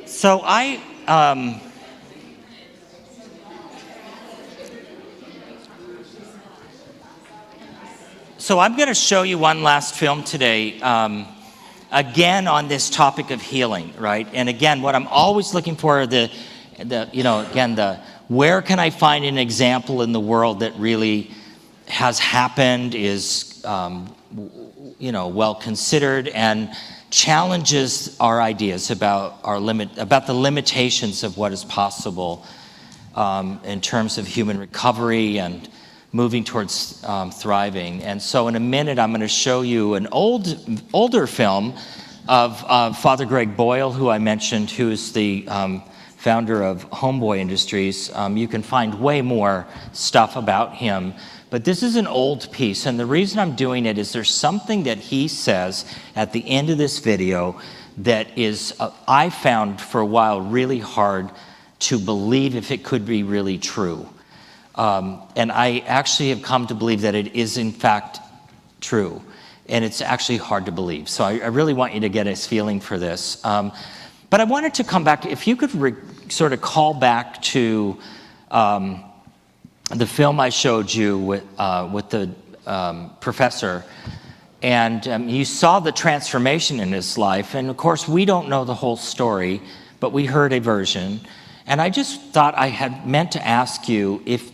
So I'm going to show you one last film today, again on this topic of healing, right? And again, what I'm always looking for are the where can I find an example in the world that really has happened, is well considered, and challenges our ideas about the limitations of what is possible in terms of human recovery and moving towards thriving. And so in a minute, I'm going to show you an older film of Father Greg Boyle, who I mentioned, who is the founder of Homeboy Industries. You can find way more stuff about him, but this is an old piece. And the reason I'm doing it is there's something that he says at the end of this video that is, I found for a while really hard to believe if it could be really true. And I actually have come to believe that it is in fact true. And it's actually hard to believe. So I really want you to get a feeling for this. But I wanted to come back, if you could sort of call back to the film I showed you with the professor. And you saw the transformation in his life. And of course, we don't know the whole story, but we heard a version. And I just thought I had meant to ask you if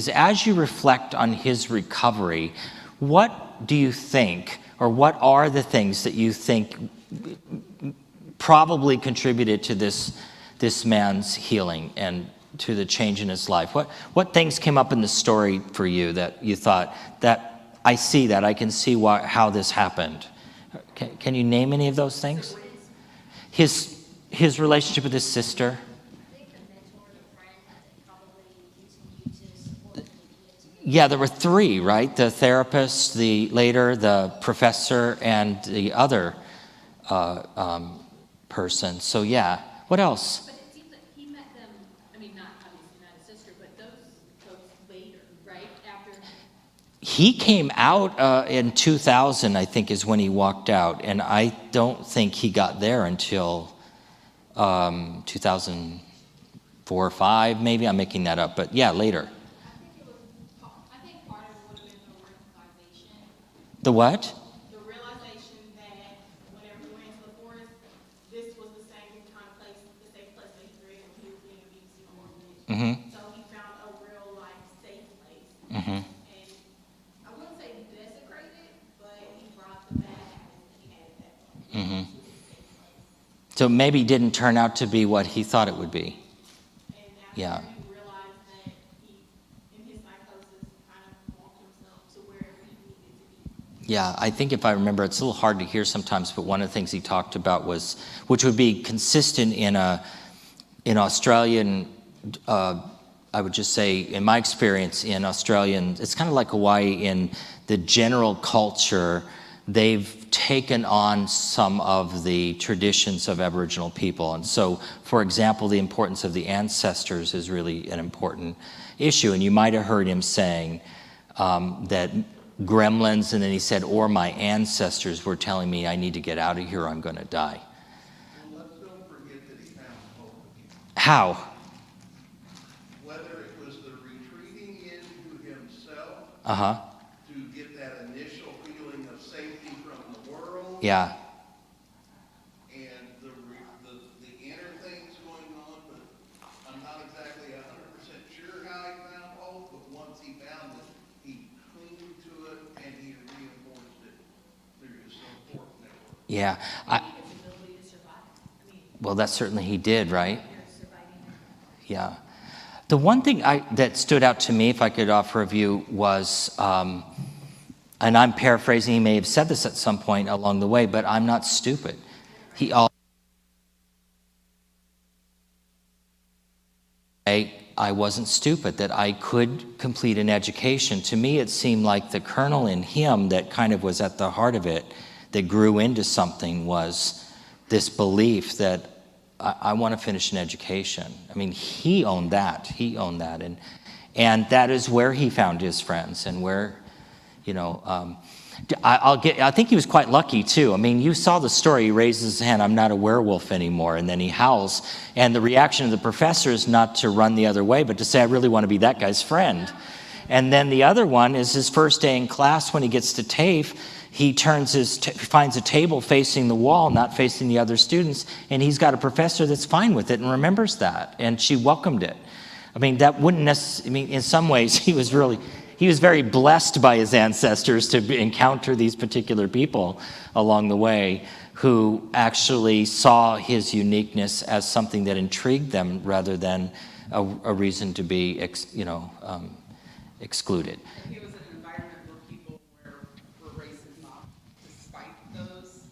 as you reflect on his recovery, what do you think, or what are the things that you think probably contributed to this man's healing and to the change in his life? What things came up in the story for you that you thought, that I see that, I can see how this happened? Can you name any of those things? His relationship with his sister. Yeah, there were three, right? The therapist, the professor, and the other person. So yeah, what else? But it seems like he met them, I mean, not obviously not his sister, but those folks later, right? After. He came out in 2000, I think, is when he walked out. And I don't think he got there until 2004 or 5, maybe. I'm making that up, but yeah, later. The what? The realization that whenever he went into the forest, this was the same kind of place, the safe place that he created when he was being abused in the orphanage. Mm-hmm. So he found a real life safe place. Mm-hmm. And I wouldn't say desecrated, but he brought the bad habits that he had at that point. Mm-hmm. So maybe didn't turn out to be what he thought it would be. And that's Yeah. where he realized that he, in his psychosis, kind of walked himself to wherever he needed to be. Yeah, I think if I remember, it's a little hard to hear sometimes, but one of the things he talked about was, which would be consistent in Australian, I would just say, in my experience in Australian, it's kind of like Hawaii in the general culture. They've taken on some of the traditions of Aboriginal people. And so, for example, the importance of the ancestors is really an important issue. And you might have heard him saying that gremlins, and then he said, or my ancestors were telling me I need to get out of here or I'm going to die. Well, let's don't forget that he found hope again. How? Whether it was the retreating into himself Uh-huh. to get that initial feeling of safety from the world, Yeah. and the inner things going on, but I'm not exactly 100% sure how he found hope, but once he found it, he clung to it and he reinforced it through his support network. Yeah. His ability to survive. I mean, Well, that certainly he did, right? you're surviving. Yeah. The one thing that stood out to me, if I could offer a view, was, and I'm paraphrasing, he may have said this at some point along the way, but I'm not stupid. I wasn't stupid, that I could complete an education. To me, it seemed like the kernel in him that kind of was at the heart of it, that grew into something, was this belief that I want to finish an education. I mean, he owned that. And that is where he found his friends, and where, I think he was quite lucky too. I mean, you saw the story. He raises his hand, "I'm not a werewolf anymore," and then he howls. And the reaction of the professor is not to run the other way, but to say, "I really want to be that guy's friend." And then the other one is his first day in class when he gets to TAFE. He finds a table facing the wall, not facing the other students, and he's got a professor that's fine with it and remembers that, and she welcomed it. I mean, that wouldn't necessarily, I mean, in some ways, he was very blessed by his ancestors to encounter these particular people along the way who actually saw his uniqueness as something that intrigued them rather than a reason to be, excluded. And he was in an environment where people were raising him up despite those,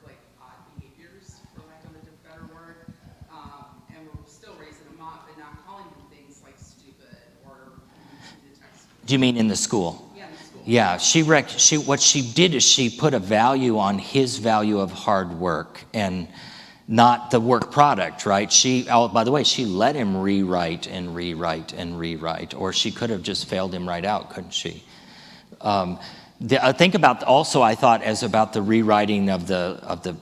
like odd behaviors, for lack of a better word, and we're still raising him up and not calling him things like stupid or Do you mean in the school? Yeah, in the school. Yeah, what she did is she put a value on his value of hard work and not the work product, right? By the way, she let him rewrite and rewrite and rewrite, or she could have just failed him right out, couldn't she? Think about also, I thought, as about the rewriting of the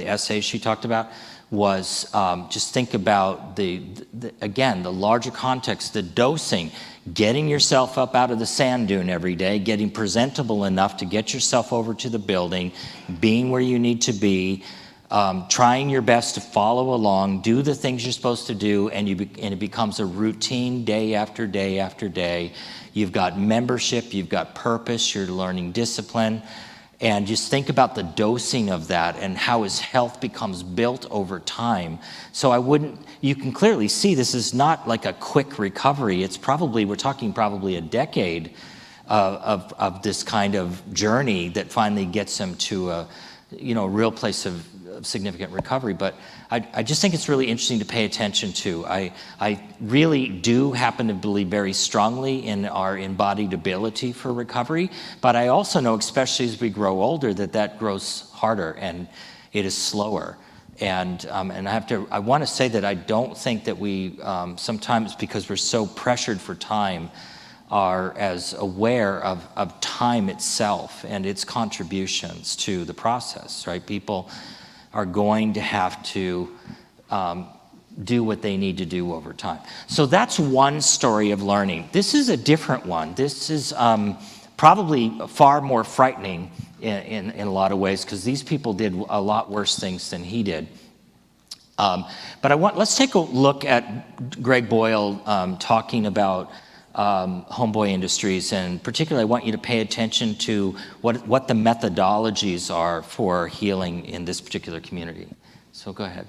essays she talked about, was just think about the larger context, the dosing, getting yourself up out of the sand dune every day, getting presentable enough to get yourself over to the building, being where you need to be, trying your best to follow along, do the things you're supposed to do, and it becomes a routine day after day after day. You've got membership, you've got purpose, you're learning discipline, and just think about the dosing of that and how his health becomes built over time. So you can clearly see this is not like a quick recovery. We're talking probably a decade of this kind of journey that finally gets him to a real place of significant recovery. But I just think it's really interesting to pay attention to. I really do happen to believe very strongly in our embodied ability for recovery, but I also know, especially as we grow older, that grows harder and it is slower. And I want to say that I don't think that we sometimes, because we're so pressured for time, are as aware of time itself and its contributions to the process, right? People are going to have to do what they need to do over time. So that's one story of learning. This is a different one. This is probably far more frightening in a lot of ways, because these people did a lot worse things than he did. But let's take a look at Greg Boyle talking about Homeboy Industries, and particularly I want you to pay attention to what the methodologies are for healing in this particular community. So go ahead.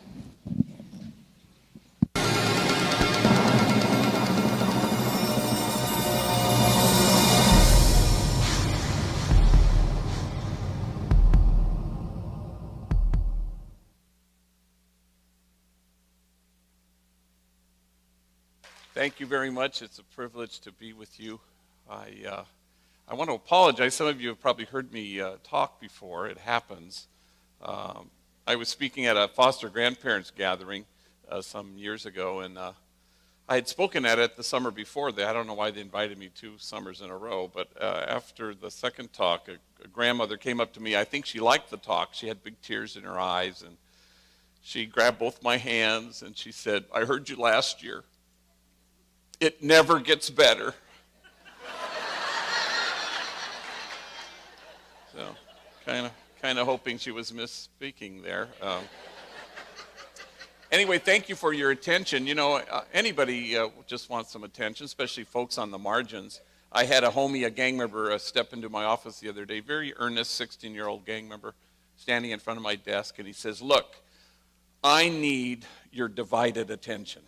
Thank you very much. It's a privilege to be with you. I want to apologize. Some of you have probably heard me talk before. It happens. I was speaking at a foster grandparents gathering some years ago, and I had spoken at it the summer before. I don't know why they invited me 2 summers in a row, but after the second talk, a grandmother came up to me. I think she liked the talk. She had big tears in her eyes, and she grabbed both my hands, and she said, "I heard you last year. It never gets better." So, kind of hoping she was misspeaking there. Anyway, thank you for your attention. Anybody just wants some attention, especially folks on the margins. I had a gang member, step into my office the other day, very earnest 16-year-old gang member, standing in front of my desk, and he says, "Look, I need your divided attention."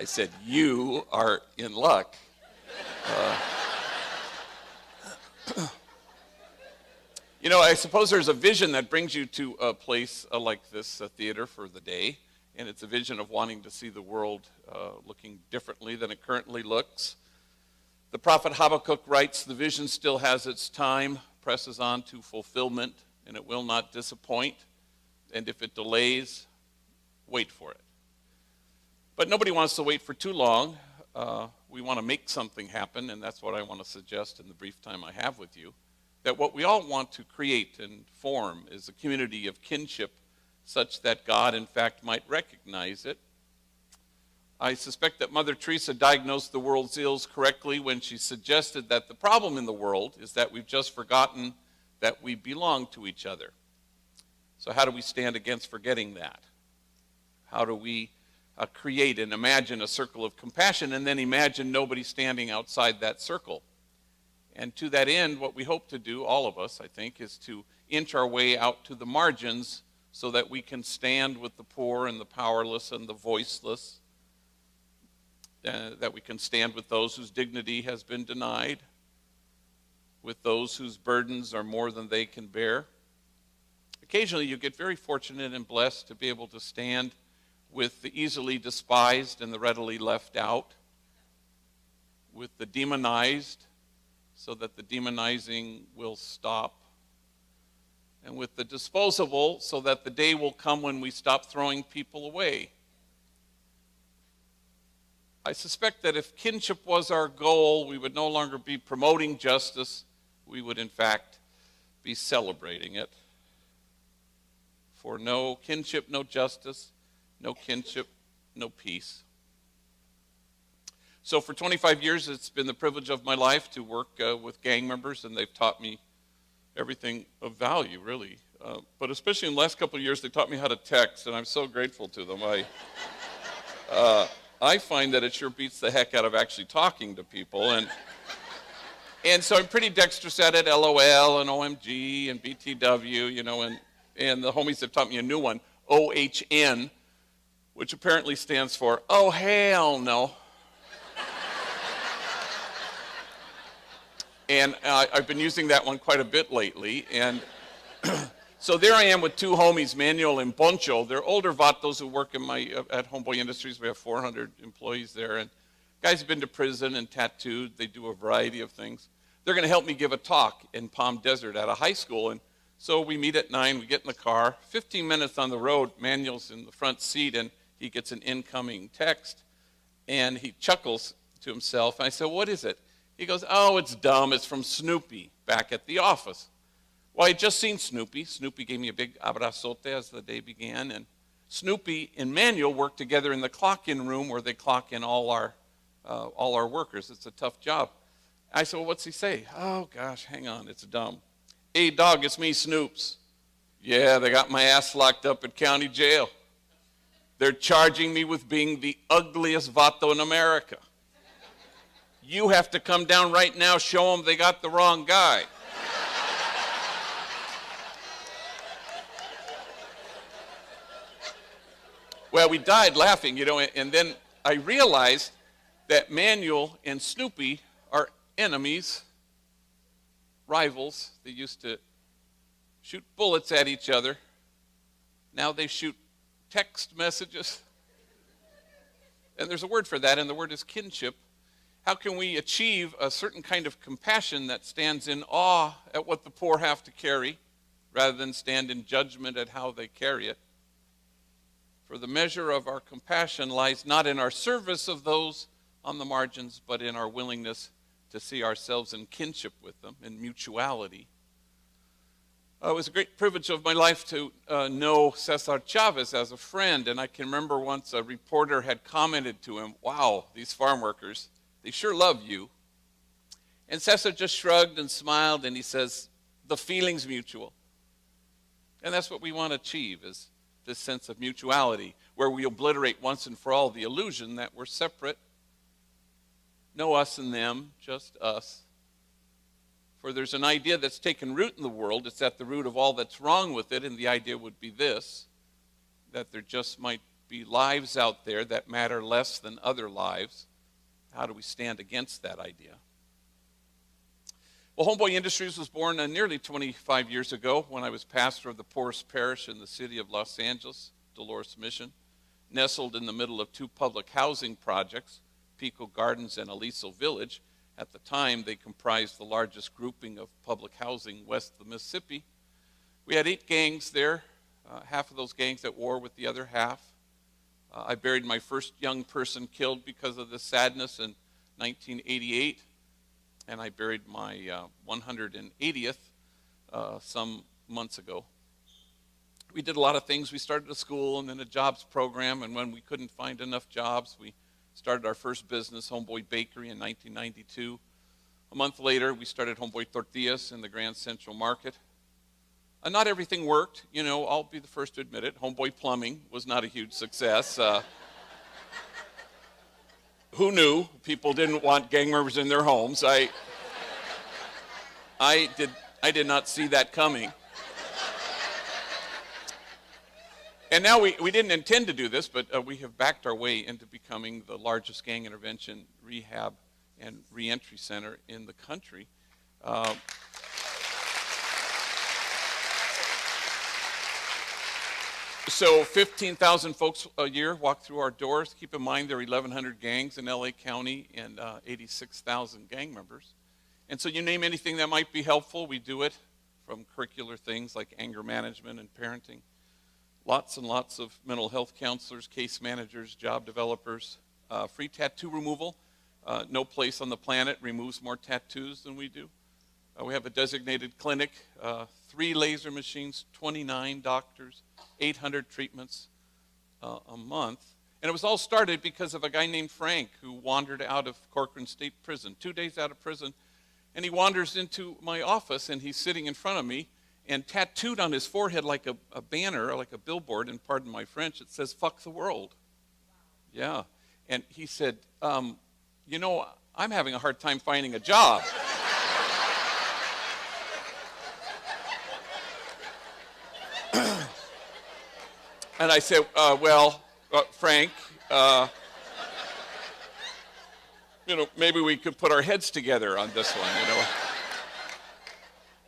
I said, "You are in luck." I suppose there's a vision that brings you to a place like this theater for the day, and it's a vision of wanting to see the world looking differently than it currently looks. The prophet Habakkuk writes, "The vision still has its time, presses on to fulfillment, and it will not disappoint. And if it delays, wait for it." But nobody wants to wait for too long. we want to make something happen, and that's what I want to suggest in the brief time I have with you, that what we all want to create and form is a community of kinship such that God, in fact, might recognize it. I suspect that Mother Teresa diagnosed the world's ills correctly when she suggested that the problem in the world is that we've just forgotten that we belong to each other. So how do we stand against forgetting that? How do we create and imagine a circle of compassion and then imagine nobody standing outside that circle? And to that end, what we hope to do, all of us, I think, is to inch our way out to the margins so that we can stand with the poor and the powerless and the voiceless, that we can stand with those whose dignity has been denied, with those whose burdens are more than they can bear. Occasionally, you get very fortunate and blessed to be able to stand with the easily despised and the readily left out, with the demonized so that the demonizing will stop, and with the disposable so that the day will come when we stop throwing people away. I suspect that if kinship was our goal, we would no longer be promoting justice, we would in fact be celebrating it. For no kinship, no justice, no kinship, no peace. So for 25 years, it's been the privilege of my life to work with gang members, and they've taught me everything of value, really. But especially in the last couple of years, they taught me how to text, and I'm so grateful to them. I find that it sure beats the heck out of actually talking to people, and so I'm pretty dexterous at it, LOL and OMG and BTW, you know, and the homies have taught me a new one, OHN, which apparently stands for, oh, hell no. And I've been using that one quite a bit lately. And so there I am with two homies, Manuel and Poncho. They're older vatos who work at Homeboy Industries. We have 400 employees there. And guys have been to prison and tattooed. They do a variety of things. They're going to help me give a talk in Palm Desert at a high school. And so we meet at 9. We get in the car. 15 minutes on the road, Manuel's in the front seat, and he gets an incoming text. And he chuckles to himself. And I said, what is it? He goes, oh, it's dumb. It's from Snoopy back at the office. Well, I had just seen Snoopy. Snoopy gave me a big abrazote as the day began. And Snoopy and Manuel work together in the clock-in room where they clock in all our workers. It's a tough job. I said, well, what's he say? Oh, gosh, hang on. It's dumb. Hey, dog, it's me, Snoops. Yeah, they got my ass locked up at county jail. They're charging me with being the ugliest vato in America. You have to come down right now, show them they got the wrong guy. Well, we died laughing, you know, and then I realized that Manuel and Snoopy are enemies, rivals. They used to shoot bullets at each other. Now they shoot text messages. And there's a word for that, and the word is kinship. How can we achieve a certain kind of compassion that stands in awe at what the poor have to carry, rather than stand in judgment at how they carry it? For the measure of our compassion lies not in our service of those on the margins, but in our willingness to see ourselves in kinship with them, in mutuality. It was a great privilege of my life to know Cesar Chavez as a friend, and I can remember once a reporter had commented to him, wow, these farm workers, they sure love you. And Cesar just shrugged and smiled, and he says, the feeling's mutual. And that's what we want to achieve, is this sense of mutuality, where we obliterate once and for all the illusion that we're separate. No us and them, just us. For there's an idea that's taken root in the world. It's at the root of all that's wrong with it, and the idea would be this, that there just might be lives out there that matter less than other lives. How do we stand against that idea? Well, Homeboy Industries was born nearly 25 years ago when I was pastor of the poorest parish in the city of Los Angeles, Dolores Mission, nestled in the middle of two public housing projects, Pico Gardens and Aliso Village. At the time, they comprised the largest grouping of public housing west of the Mississippi. We had 8 gangs there, half of those gangs at war with the other half. I buried my first young person killed because of this sadness, and 1988, and I buried my 180th some months ago. We did a lot of things. We started a school and then a jobs program, and when we couldn't find enough jobs, we started our first business, Homeboy Bakery, in 1992. A month later, we started Homeboy Tortillas in the Grand Central Market. Not everything worked, you know, I'll be the first to admit it. Homeboy Plumbing was not a huge success. Who knew people didn't want gang members in their homes? I did not see that coming. And now we didn't intend to do this, but we have backed our way into becoming the largest gang intervention, rehab, and reentry center in the country. So 15,000 folks a year walk through our doors. Keep in mind there are 1,100 gangs in LA County and 86,000 gang members. And so you name anything that might be helpful, we do it, from curricular things like anger management and parenting. Lots and lots of mental health counselors, case managers, job developers, free tattoo removal. No place on the planet removes more tattoos than we do. We have a designated clinic, 3 laser machines, 29 doctors, 800 treatments a month. And it was all started because of a guy named Frank who wandered out of Corcoran State Prison, 2 days out of prison. And he wanders into my office, and he's sitting in front of me, and tattooed on his forehead like a banner, like a billboard, and pardon my French, it says, "Fuck the world." Yeah. And he said, you know, I'm having a hard time finding a job. And I said, Frank, you know, maybe we could put our heads together on this one, you know.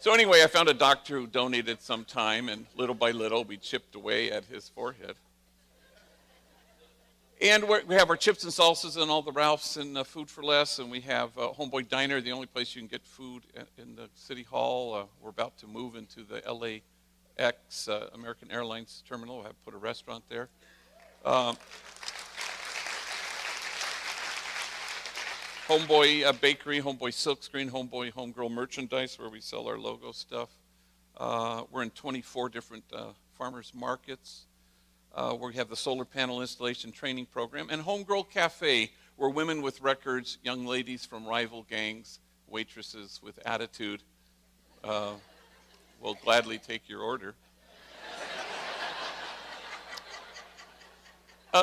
So anyway, I found a doctor who donated some time, and little by little, we chipped away at his forehead. And we have our chips and salsas and all the Ralphs and Food for Less, and we have Homeboy Diner, the only place you can get food in the City Hall. We're about to move into the LAX American Airlines terminal. We'll have put a restaurant there. Homeboy Bakery, Homeboy Silkscreen, Homeboy Homegirl Merchandise, where we sell our logo stuff. We're in 24 different farmers markets. Where we have the solar panel installation training program. And Homegirl Cafe, where women with records, young ladies from rival gangs, waitresses with attitude, will gladly take your order.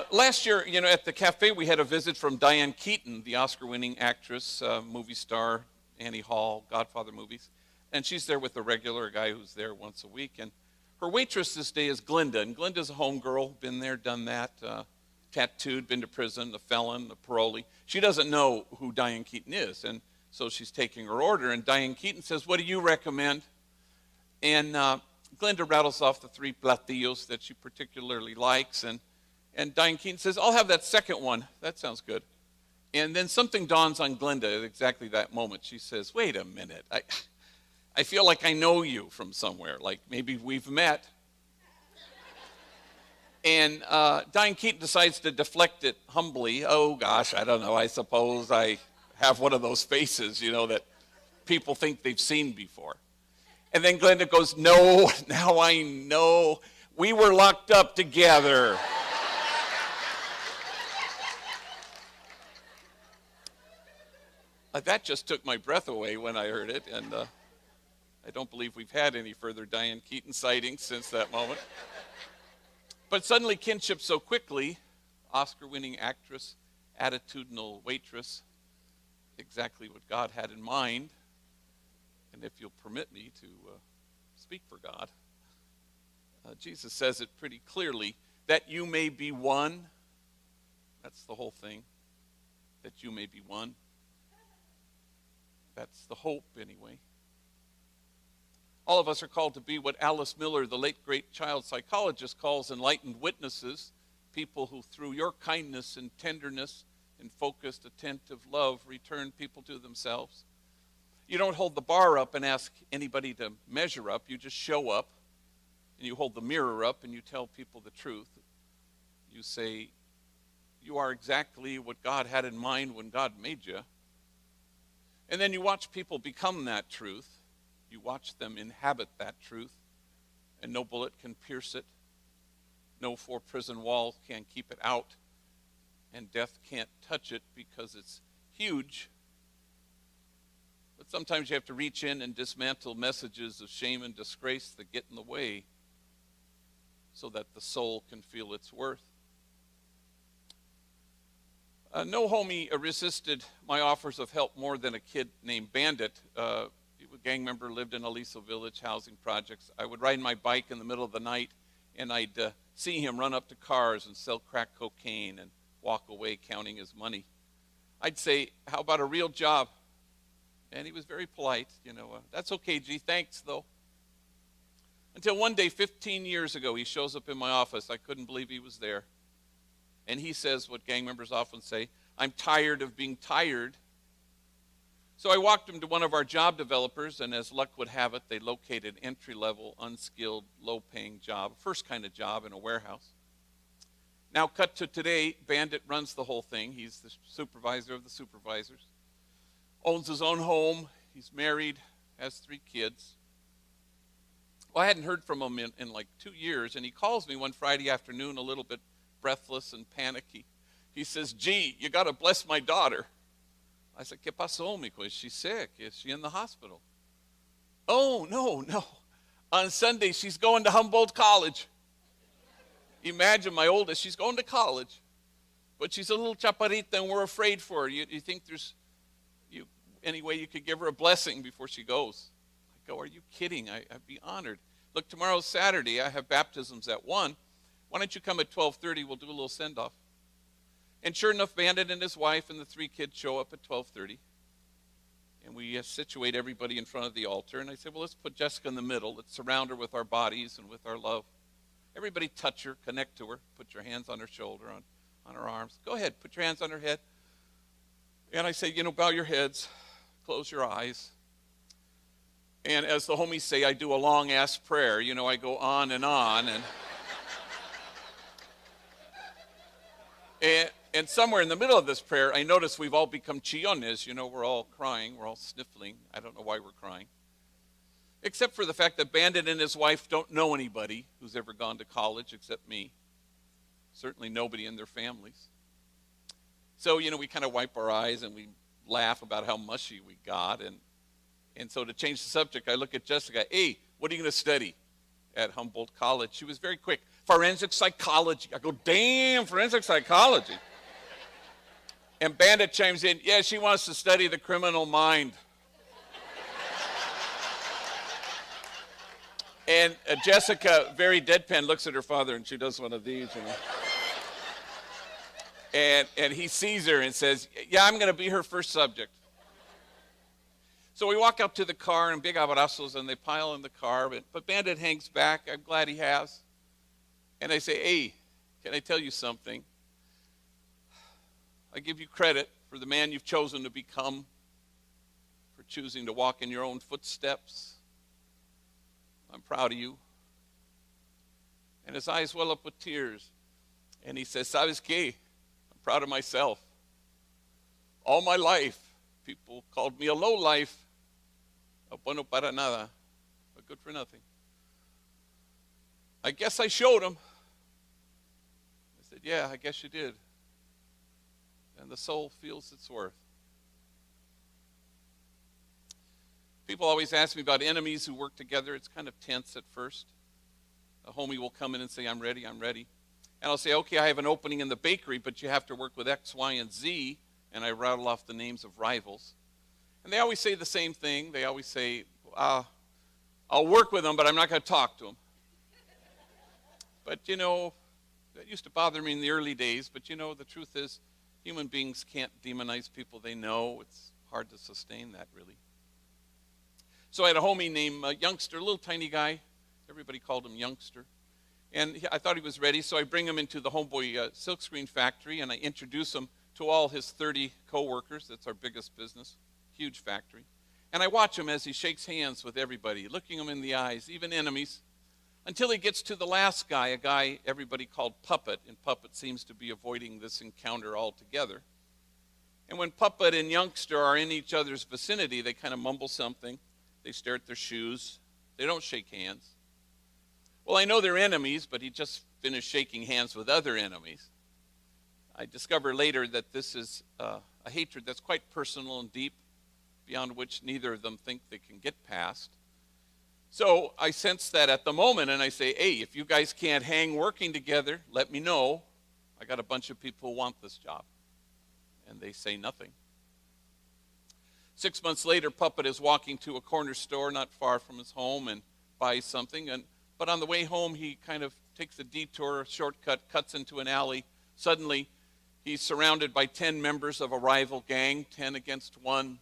Last year, you know, at the cafe, we had a visit from Diane Keaton, the Oscar-winning actress, movie star, Annie Hall, Godfather movies. And she's there with a regular guy who's there once a week. And her waitress this day is Glinda. And Glinda's a homegirl, been there, done that, tattooed, been to prison, a felon, a parolee. She doesn't know who Diane Keaton is. And so she's taking her order. And Diane Keaton says, "What do you recommend?" And Glinda rattles off the 3 platillos that she particularly likes. And Diane Keaton says, "I'll have that second one. That sounds good." And then something dawns on Glinda at exactly that moment. She says, "Wait a minute. I feel like I know you from somewhere, like maybe we've met." And Diane Keaton decides to deflect it humbly. "Oh gosh, I don't know, I suppose I have one of those faces, you know, that people think they've seen before." And then Glinda goes, "No, now I know. We were locked up together." That just took my breath away when I heard it, and I don't believe we've had any further Diane Keaton sightings since that moment. But suddenly kinship so quickly, Oscar-winning actress, attitudinal waitress, exactly what God had in mind. And if you'll permit me to speak for God, Jesus says it pretty clearly, that you may be one. That's the whole thing, that you may be one. That's the hope, anyway. All of us are called to be what Alice Miller, the late great child psychologist, calls enlightened witnesses, people who through your kindness and tenderness and focused, attentive love return people to themselves. You don't hold the bar up and ask anybody to measure up. You just show up, and you hold the mirror up and you tell people the truth. You say, you are exactly what God had in mind when God made you. And then you watch people become that truth. You watch them inhabit that truth, and no bullet can pierce it. No four-prison wall can keep it out, and death can't touch it because it's huge. But sometimes you have to reach in and dismantle messages of shame and disgrace that get in the way so that the soul can feel its worth. No homie resisted my offers of help more than a kid named Bandit. A gang member lived in Aliso Village housing projects. I would ride my bike in the middle of the night, and I'd see him run up to cars and sell crack cocaine and walk away counting his money. I'd say, how about a real job? And he was very polite, that's okay, G, thanks, though. Until one day, 15 years ago, he shows up in my office. I couldn't believe he was there. And he says what gang members often say, I'm tired of being tired. So I walked him to one of our job developers, and as luck would have it, they located an entry-level, unskilled, low-paying job, first kind of job in a warehouse. Now cut to today, Bandit runs the whole thing. He's the supervisor of the supervisors, owns his own home, he's married, has 3 kids. Well, I hadn't heard from him in like 2 years, and he calls me one Friday afternoon a little bit breathless and panicky. He says, Gee, you got to bless my daughter. I said, ¿Qué pasó, mijo? Is she sick? Is she in the hospital? Oh, no. On Sunday, she's going to Humboldt College. Imagine my oldest, she's going to college, but she's a little chaparrita, and we're afraid for her. You think there's any way you could give her a blessing before she goes? I go, are you kidding? I'd be honored. Look, tomorrow's Saturday. I have baptisms at 1. Why don't you come at 12:30? We'll do a little send-off. And sure enough, Bandit and his wife and the 3 kids show up at 12:30. And we situate everybody in front of the altar. And I said, well, let's put Jessica in the middle. Let's surround her with our bodies and with our love. Everybody touch her, connect to her. Put your hands on her shoulder, on her arms. Go ahead, put your hands on her head. And I say, bow your heads, close your eyes. And as the homies say, I do a long-ass prayer. I go on and on. And somewhere in the middle of this prayer, I notice we've all become chillones. We're all crying. We're all sniffling. I don't know why we're crying. Except for the fact that Bandit and his wife don't know anybody who's ever gone to college except me. Certainly nobody in their families. So, we kind of wipe our eyes and we laugh about how mushy we got. And so to change the subject, I look at Jessica. Hey, what are you going to study at Humboldt College? She was very quick. Forensic psychology. I go, damn, forensic psychology. And Bandit chimes in, yeah, she wants to study the criminal mind. And Jessica, very deadpan, looks at her father, and she does one of these, And he sees her and says, yeah, I'm going to be her first subject. So we walk up to the car, and big abrazos, and they pile in the car. But Bandit hangs back. I'm glad he has. And I say, hey, can I tell you something? I give you credit for the man you've chosen to become, for choosing to walk in your own footsteps. I'm proud of you. And his eyes well up with tears. And he says, ¿Sabes qué? I'm proud of myself. All my life, people called me a lowlife, a bueno para nada, a good for nothing. I guess I showed him. I said, yeah, I guess you did. And the soul feels its worth. People always ask me about enemies who work together. It's kind of tense at first. A homie will come in and say, I'm ready. And I'll say, okay, I have an opening in the bakery, but you have to work with X, Y, and Z. And I rattle off the names of rivals. And they always say the same thing. They always say, I'll work with them, but I'm not going to talk to them. But, that used to bother me in the early days. But, the truth is, human beings can't demonize people they know. It's hard to sustain that, really. So I had a homie named Youngster, a little tiny guy. Everybody called him Youngster. And I thought he was ready, so I bring him into the Homeboy Silkscreen factory, and I introduce him to all his 30 co-workers. That's our biggest business, huge factory. And I watch him as he shakes hands with everybody, looking them in the eyes, even enemies. until he gets to the last guy, a guy everybody called Puppet, and Puppet seems to be avoiding this encounter altogether. And when Puppet and Youngster are in each other's vicinity, they kind of mumble something. They stare at their shoes. They don't shake hands. Well, I know they're enemies, but he just finished shaking hands with other enemies. I discover later that this is a hatred that's quite personal and deep, beyond which neither of them think they can get past. So I sense that at the moment, and I say, hey, if you guys can't hang working together, let me know. I got a bunch of people who want this job. And they say nothing. 6 months later, Puppet is walking to a corner store not far from his home and buys something. But on the way home, he kind of takes a detour, a shortcut, cuts into an alley. Suddenly, he's surrounded by 10 members of a rival gang, 10 against 1.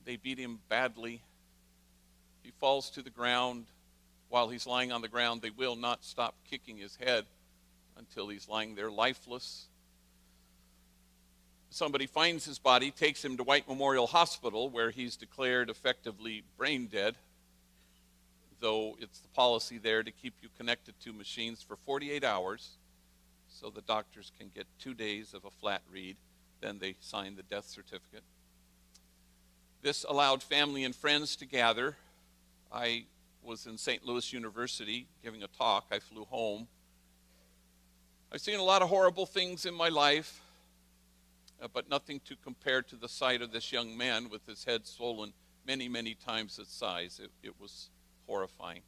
They beat him badly. He falls to the ground. While he's lying on the ground, they will not stop kicking his head until he's lying there lifeless. Somebody finds his body, takes him to White Memorial Hospital, where he's declared effectively brain dead, though it's the policy there to keep you connected to machines for 48 hours, so the doctors can get 2 days of a flat read, then they sign the death certificate. This allowed family and friends to gather. I was in St. Louis University giving a talk. I flew home. I've seen a lot of horrible things in my life, but nothing to compare to the sight of this young man with his head swollen many, many times its size. It was horrifying.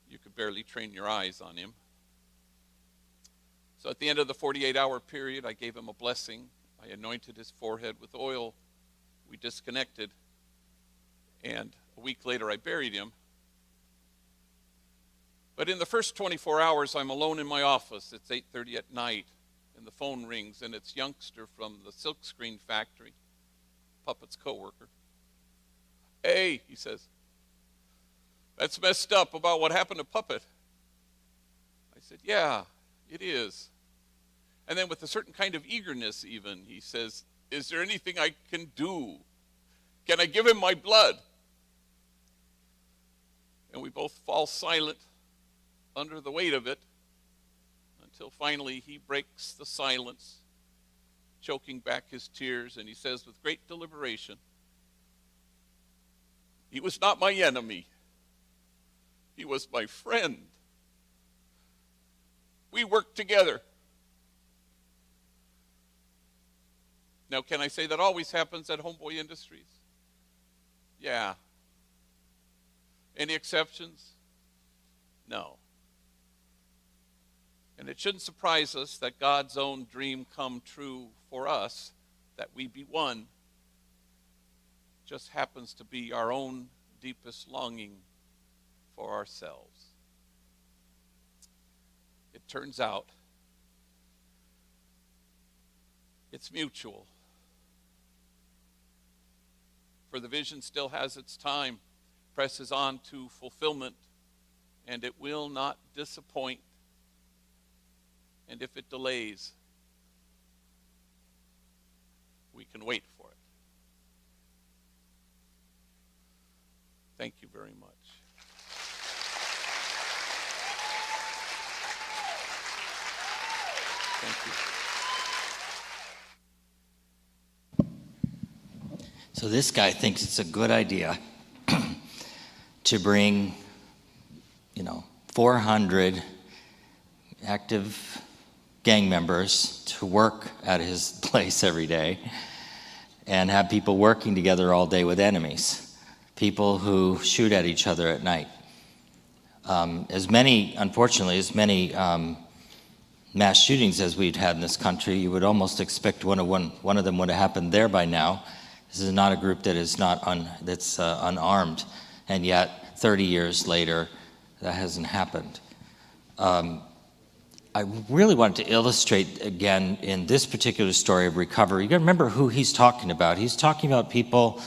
You could barely train your eyes on him. So at the end of the 48-hour period, I gave him a blessing. I anointed his forehead with oil. We disconnected. And a week later, I buried him. But in the first 24 hours, I'm alone in my office. It's 8:30 at night. And the phone rings, and it's Youngster from the silkscreen factory, Puppet's coworker. Hey, he says, that's messed up about what happened to Puppet. I said, yeah, it is. And then with a certain kind of eagerness even, he says, is there anything I can do? Can I give him my blood? And we both fall silent under the weight of it, until finally he breaks the silence, choking back his tears, and he says with great deliberation, he was not my enemy. He was my friend. We worked together. Now, can I say that always happens at Homeboy Industries? Yeah. Any exceptions? No. And it shouldn't surprise us that God's own dream come true for us, that we be one, just happens to be our own deepest longing for ourselves. It turns out it's mutual. For the vision still has its time, presses on to fulfillment, and it will not disappoint. And if it delays, we can wait for it. Thank you very much. Thank you. So this guy thinks it's a good idea to bring, 400 active gang members to work at his place every day and have people working together all day with enemies, people who shoot at each other at night. Unfortunately, as many mass shootings as we've had in this country, you would almost expect one of them would have happened there by now. This is not a group that is that's unarmed, and yet 30 years later, that hasn't happened. I really wanted to illustrate again in this particular story of recovery. You got to remember who he's talking about. He's talking about people.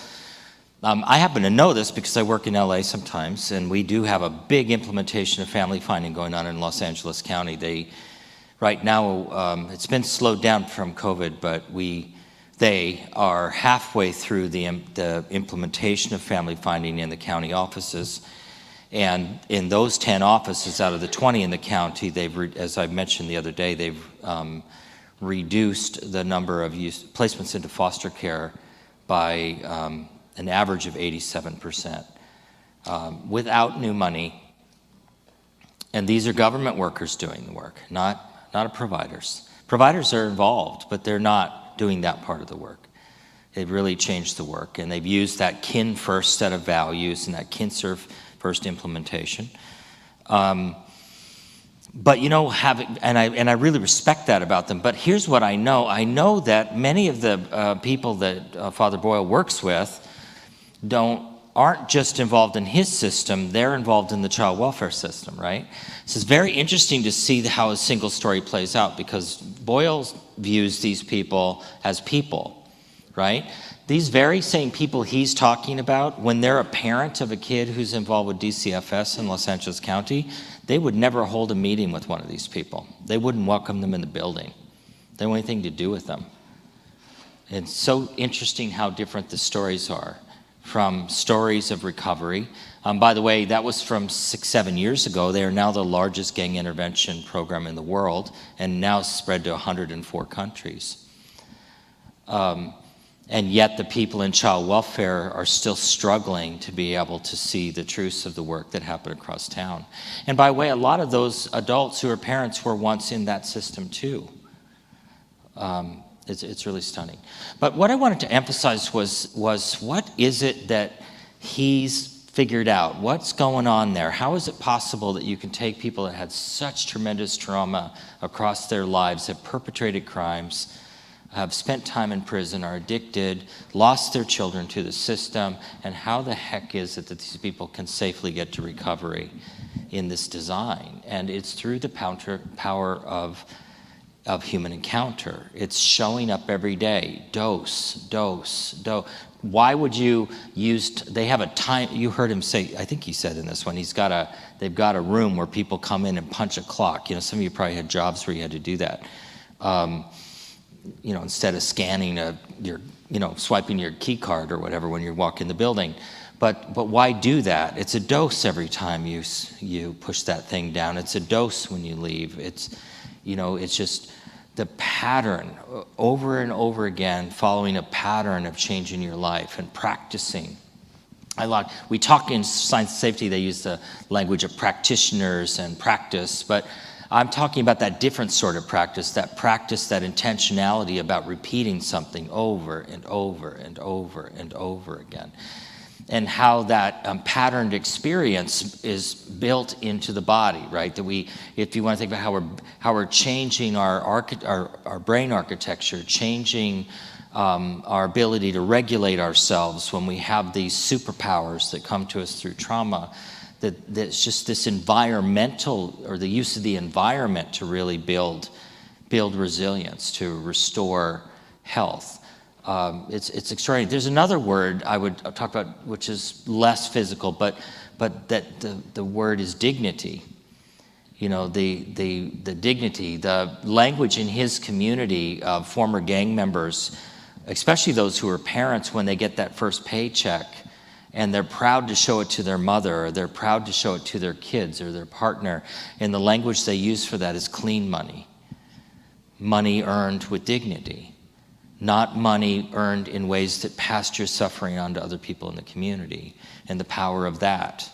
I happen to know this because I work in LA sometimes, and we do have a big implementation of family finding going on in Los Angeles County. Right now, it's been slowed down from COVID, but they are halfway through the implementation of family finding in the county offices. And in those 10 offices out of the 20 in the county, as I mentioned the other day, they've reduced the number of placements into foster care by an average of 87%, without new money. And these are government workers doing the work, not providers. Providers are involved, but they're not doing that part of the work. They've really changed the work, and they've used that kin first set of values and that kin serve first implementation. But I really respect that about them. But here's what I know. I know that many of the people that Father Boyle works with aren't just involved in his system, they're involved in the child welfare system, right? So it's very interesting to see how a single story plays out, because Boyle views these people as people, right? These very same people he's talking about, when they're a parent of a kid who's involved with DCFS in Los Angeles County, they would never hold a meeting with one of these people. They wouldn't welcome them in the building. They don't want anything to do with them. It's so interesting how different the stories are from stories of recovery. By the way, that was from 6-7 years ago. They are now the largest gang intervention program in the world, and now spread to 104 countries. And yet the people in child welfare are still struggling to be able to see the truths of the work that happened across town. And by the way, a lot of those adults who are parents were once in that system too. It's really stunning. But what I wanted to emphasize was what is it that he's figured out? What's going on there? How is it possible that you can take people that had such tremendous trauma across their lives, have perpetrated crimes, have spent time in prison, are addicted, lost their children to the system, and how the heck is it that these people can safely get to recovery in this design? And it's through the power of human encounter. It's showing up every day. Dose. Why would you they have a time, you heard him say, I think he said in this one, they've got a room where people come in and punch a clock. Some of you probably had jobs where you had to do that. Instead of scanning swiping your key card or whatever when you walk in the building. But why do that? It's a dose every time you push that thing down. It's a dose when you leave. It's just the pattern over and over again, following a pattern of changing your life and practicing. We talk in science and safety, they use the language of practitioners and practice, but I'm talking about that different sort of practice, that intentionality about repeating something over and over and over and over again. And how that patterned experience is built into the body, right? If you want to think about how we're changing our brain architecture, changing our ability to regulate ourselves when we have these superpowers that come to us through trauma, that's just this environmental, or the use of the environment to really build resilience, to restore health. It's extraordinary. There's another word I would talk about, which is less physical, but that the word is dignity. The dignity, the language in his community of former gang members, especially those who are parents, when they get that first paycheck and they're proud to show it to their mother, or they're proud to show it to their kids or their partner, and the language they use for that is clean money. Money earned with dignity. Not money earned in ways that passed your suffering on to other people in the community, and the power of that.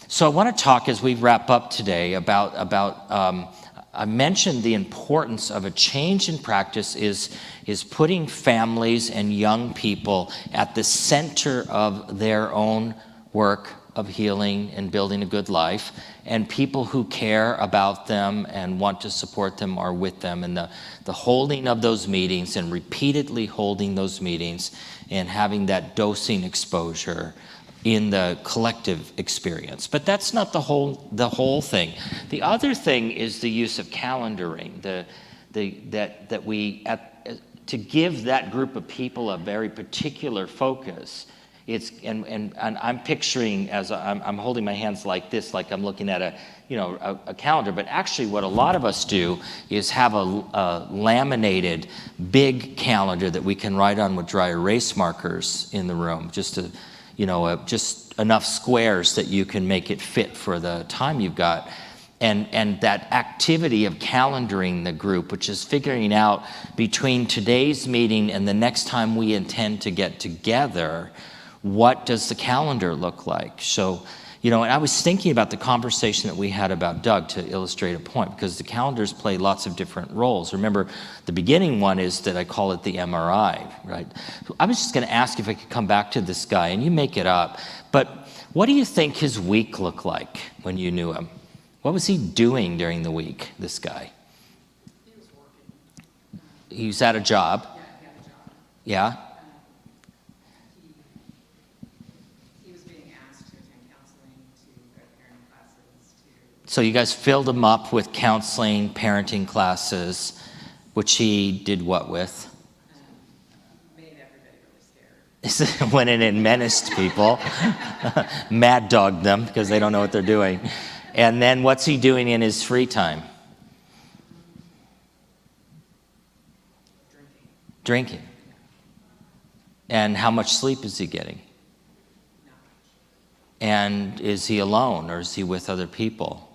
So I want to talk, as we wrap up today, about I mentioned the importance of a change in practice is putting families and young people at the center of their own work of healing and building a good life, and people who care about them and want to support them are with them, and the holding of those meetings and repeatedly holding those meetings and having that dosing exposure in the collective experience. But that's not the whole thing. The other thing is the use of calendaring, to give that group of people a very particular focus. And I'm picturing, as I'm holding my hands like this, like I'm looking at a calendar, but actually what a lot of us do is have a laminated big calendar that we can write on with dry erase markers in the room, just to just enough squares that you can make it fit for the time you've got. And that activity of calendaring the group, which is figuring out between today's meeting and the next time we intend to get together, what does the calendar look like? So, and I was thinking about the conversation that we had about Doug to illustrate a point, because the calendars play lots of different roles. Remember, the beginning one is that I call it the MRI, right? So I was just going to ask if I could come back to this guy, and you make it up, but what do you think his week looked like when you knew him? What was he doing during the week, this guy? He was working. He was at a job. Yeah, he had a job. Yeah? He was being asked to attend counseling, to go to parenting classes, to So you guys filled him up with counseling, parenting classes, which he did what with? made everybody really scared. Went in and menaced people, mad dogged them because they don't know what they're doing. And then what's he doing in his free time? Drinking. And how much sleep is he getting? And is he alone, or is he with other people?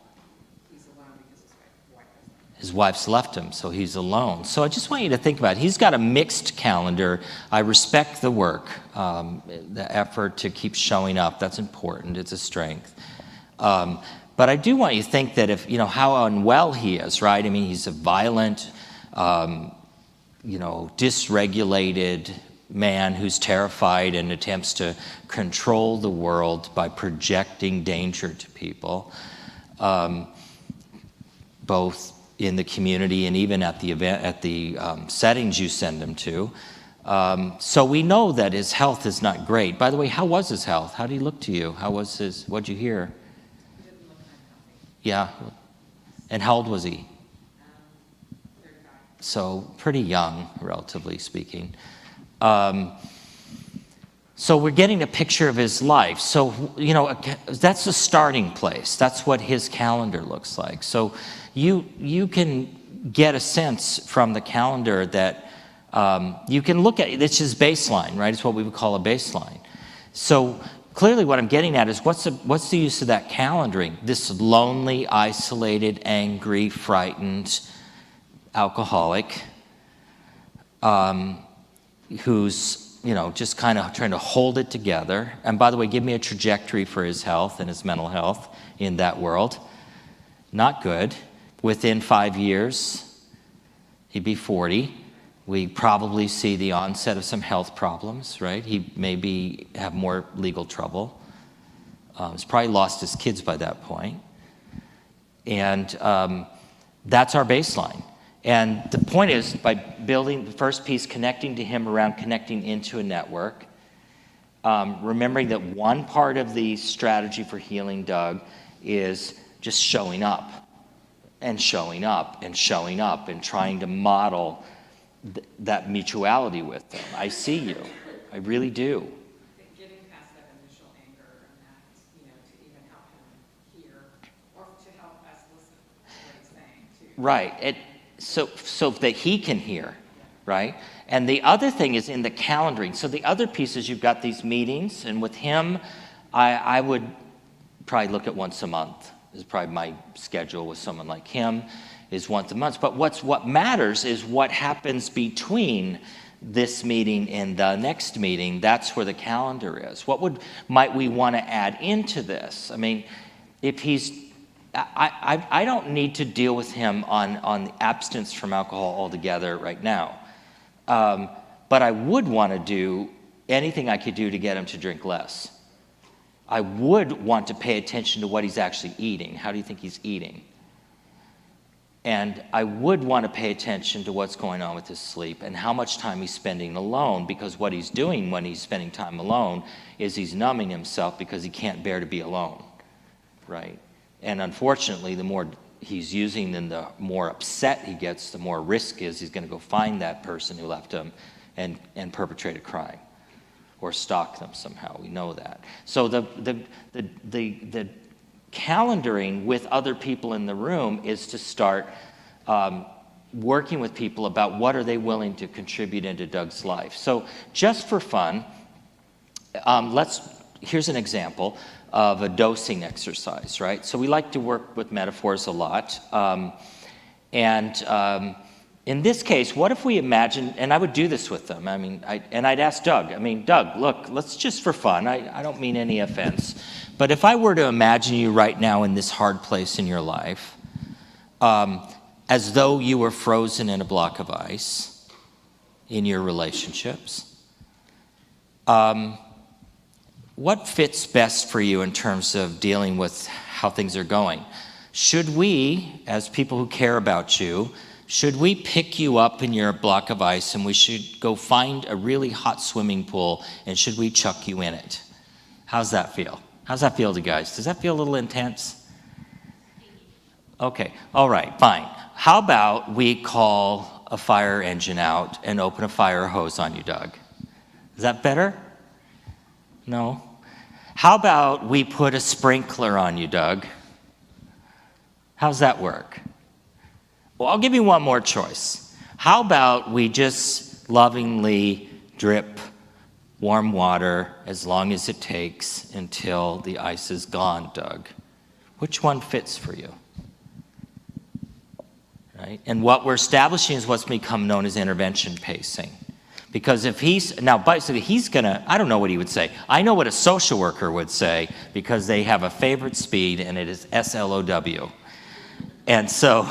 He's alone because his wife is there. His wife's left him, so he's alone. So I just want you to think about it. He's got a mixed calendar. I respect the work, the effort to keep showing up. That's important. It's a strength. But I do want you to think that if, how unwell he is, right? I mean, he's a violent, dysregulated man who's terrified and attempts to control the world by projecting danger to people, both in the community and even at the event, at the settings you send him to. So we know that his health is not great. By the way, how was his health? How did he look to you? What'd you hear? Yeah. And how old was he? 35. So pretty young, relatively speaking. So we're getting a picture of his life. So, that's the starting place. That's what his calendar looks like. So you can get a sense from the calendar that you can look at. It's his baseline, right? It's what we would call a baseline. So clearly what I'm getting at is what's the use of that calendaring? This lonely, isolated, angry, frightened alcoholic who's, just kind of trying to hold it together. And by the way, give me a trajectory for his health and his mental health in that world. Not good. Within 5 years, he'd be 40. We probably see the onset of some health problems, right? He maybe have more legal trouble. He's probably lost his kids by that point. And that's our baseline. And the point is, by building the first piece, connecting to him around connecting into a network, remembering that one part of the strategy for healing Doug is just showing up and showing up and showing up and trying to model that mutuality with them. I see you. I really do. Getting past that initial anger and that, to even help him hear or to help us listen to what he's saying too. Right. So that he can hear, right? And the other thing is in the calendaring. So the other piece is you've got these meetings, and with him, I would probably look at once a month. Is probably my schedule with someone like him, is once a month. But what matters is what happens between this meeting and the next meeting. That's where the calendar is. Might we want to add into this? I mean, if he's, I don't need to deal with him on the abstinence from alcohol altogether right now. But I would want to do anything I could do to get him to drink less. I would want to pay attention to what he's actually eating. How do you think he's eating? And I would want to pay attention to what's going on with his sleep and how much time he's spending alone, because what he's doing when he's spending time alone is he's numbing himself because he can't bear to be alone, right? And unfortunately, the more he's using and the more upset he gets, the more risk is he's going to go find that person who left him and perpetrate a crime or stalk them somehow. We know that. So the calendaring with other people in the room is to start working with people about what are they willing to contribute into Doug's life. So just for fun, let's here's an example of a dosing exercise, right? So we like to work with metaphors a lot. In this case, what if we imagine, and I would do this with them, I'd ask Doug, Doug, look, let's just for fun, I don't mean any offense, but if I were to imagine you right now in this hard place in your life, as though you were frozen in a block of ice in your relationships, what fits best for you in terms of dealing with how things are going? Should we, as people who care about you, should we pick you up in your block of ice and we should go find a really hot swimming pool and should we chuck you in it? How's that feel? How's that feel to you guys? Does that feel a little intense? Okay, all right, fine. How about we call a fire engine out and open a fire hose on you, Doug? Is that better? No? How about we put a sprinkler on you, Doug? How's that work? Well, I'll give you one more choice. How about we just lovingly drip warm water as long as it takes until the ice is gone, Doug? Which one fits for you? Right? And what we're establishing is what's become known as intervention pacing. Because if basically he's gonna, I don't know what he would say. I know what a social worker would say because they have a favorite speed and it is SLOW. And so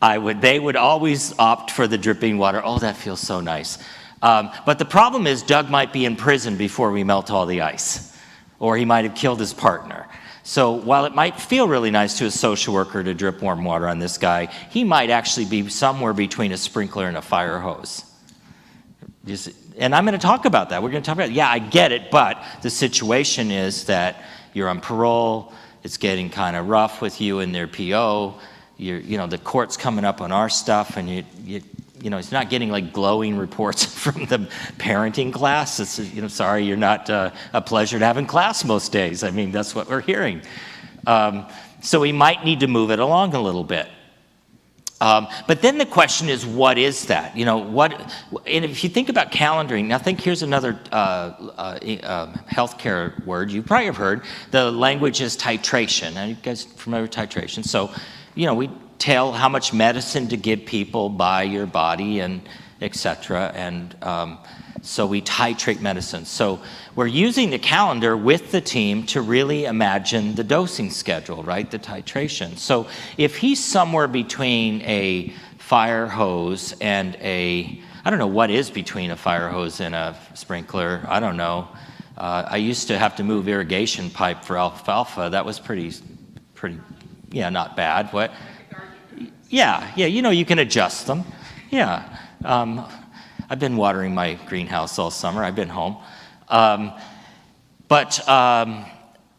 they would always opt for the dripping water. Oh, that feels so nice. But the problem is Doug might be in prison before we melt all the ice, or he might have killed his partner. So while it might feel really nice to a social worker to drip warm water on this guy, he might actually be somewhere between a sprinkler and a fire hose. And I'm going to talk about that. We're going to talk about it. Yeah, I get it, but the situation is that you're on parole. It's getting kind of rough with you and their PO. The court's coming up on our stuff, and it's not getting like glowing reports from the parenting class. It's sorry, you're not a pleasure to have in class most days. That's what we're hearing. So we might need to move it along a little bit. But then the question is, what is that? And if you think about calendaring, now here's another healthcare word you probably have heard. The language is titration. Are you guys familiar with titration? So, we tell how much medicine to give people by your body and et cetera. And so we titrate medicine. So we're using the calendar with the team to really imagine the dosing schedule, right? The titration. So if he's somewhere between a fire hose and I don't know what is between a fire hose and a sprinkler. I don't know. I used to have to move irrigation pipe for alfalfa. That was pretty, not bad. What? Yeah, you can adjust them. Yeah. I've been watering my greenhouse all summer. I've been home. But